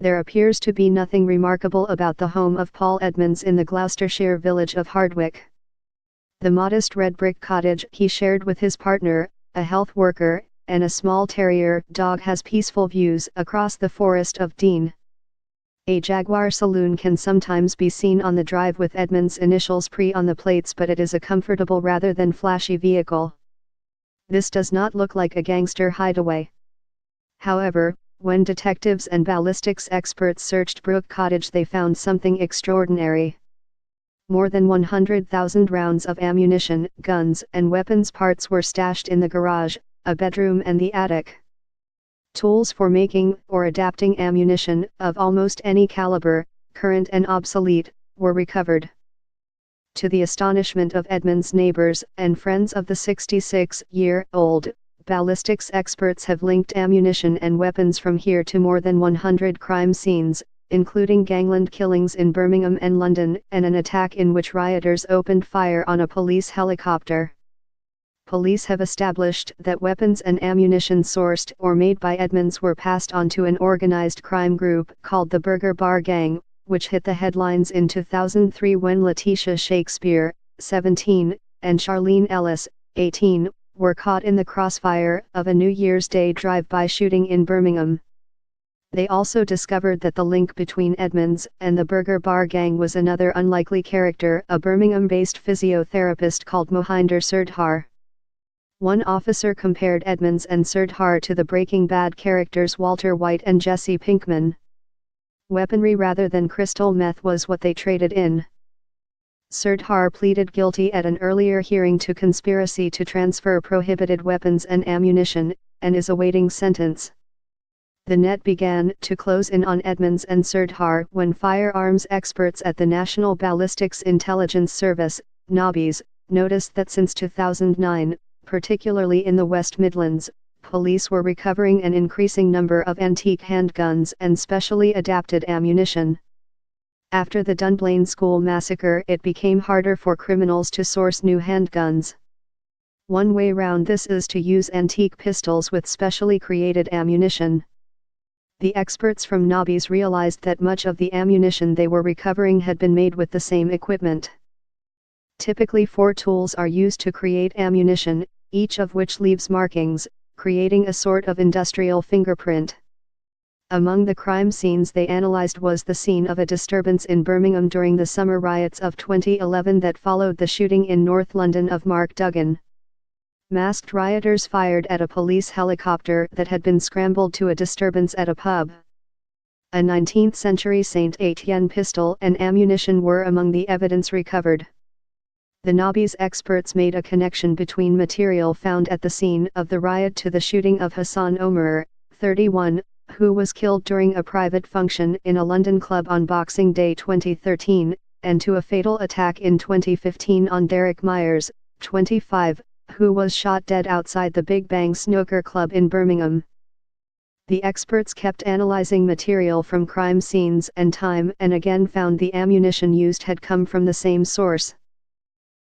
There appears to be nothing remarkable about the home of Paul Edmonds in the Gloucestershire village of Hardwick. The modest red brick cottage he shared with his partner, a health worker, and a small terrier dog has peaceful views across the Forest of Dean. A Jaguar saloon can sometimes be seen on the drive with Edmonds' initials Pre on the plates, but it is a comfortable rather than flashy vehicle. This does not look like a gangster hideaway. However, when detectives and ballistics experts searched Brook Cottage, they found something extraordinary. More than 100,000 rounds of ammunition, guns, and weapons parts were stashed in the garage, a bedroom, and the attic. Tools for making or adapting ammunition of almost any caliber, current and obsolete, were recovered. To the astonishment of Edmonds' neighbors and friends of the 66-year-old, ballistics experts have linked ammunition and weapons from here to more than 100 crime scenes, including gangland killings in Birmingham and London, and an attack in which rioters opened fire on a police helicopter. Police have established that weapons and ammunition sourced or made by Edmonds were passed on to an organized crime group called the Burger Bar Gang, which hit the headlines in 2003 when Letitia Shakespeare, 17, and Charlene Ellis, 18, were caught in the crossfire of a New Year's Day drive-by shooting in Birmingham. They also discovered that the link between Edmonds and the Burger Bar Gang was another unlikely character, a Birmingham-based physiotherapist called Mohinder Surdhar. One officer compared Edmonds and Surdhar to the Breaking Bad characters Walter White and Jesse Pinkman. Weaponry rather than crystal meth was what they traded in. Surdhar pleaded guilty at an earlier hearing to conspiracy to transfer prohibited weapons and ammunition, and is awaiting sentence. The net began to close in on Edmonds and Surdhar when firearms experts at the National Ballistics Intelligence Service, NABIS, noticed that since 2009, particularly in the West Midlands, police were recovering an increasing number of antique handguns and specially adapted ammunition. After the Dunblane School massacre, it became harder for criminals to source new handguns. One way round this is to use antique pistols with specially created ammunition. The experts from NABIS realized that much of the ammunition they were recovering had been made with the same equipment. Typically 4 tools are used to create ammunition, each of which leaves markings, creating a sort of industrial fingerprint. Among the crime scenes they analyzed was the scene of a disturbance in Birmingham during the summer riots of 2011 that followed the shooting in North London of Mark Duggan. Masked rioters fired at a police helicopter that had been scrambled to a disturbance at a pub. A 19th-century Saint Etienne pistol and ammunition were among the evidence recovered. The NABIS experts made a connection between material found at the scene of the riot to the shooting of Hassan Omer, 31, who was killed during a private function in a London club on Boxing Day 2013, and to a fatal attack in 2015 on Derek Myers, 25, who was shot dead outside the Big Bang Snooker Club in Birmingham. The experts kept analyzing material from crime scenes and time and again found the ammunition used had come from the same source.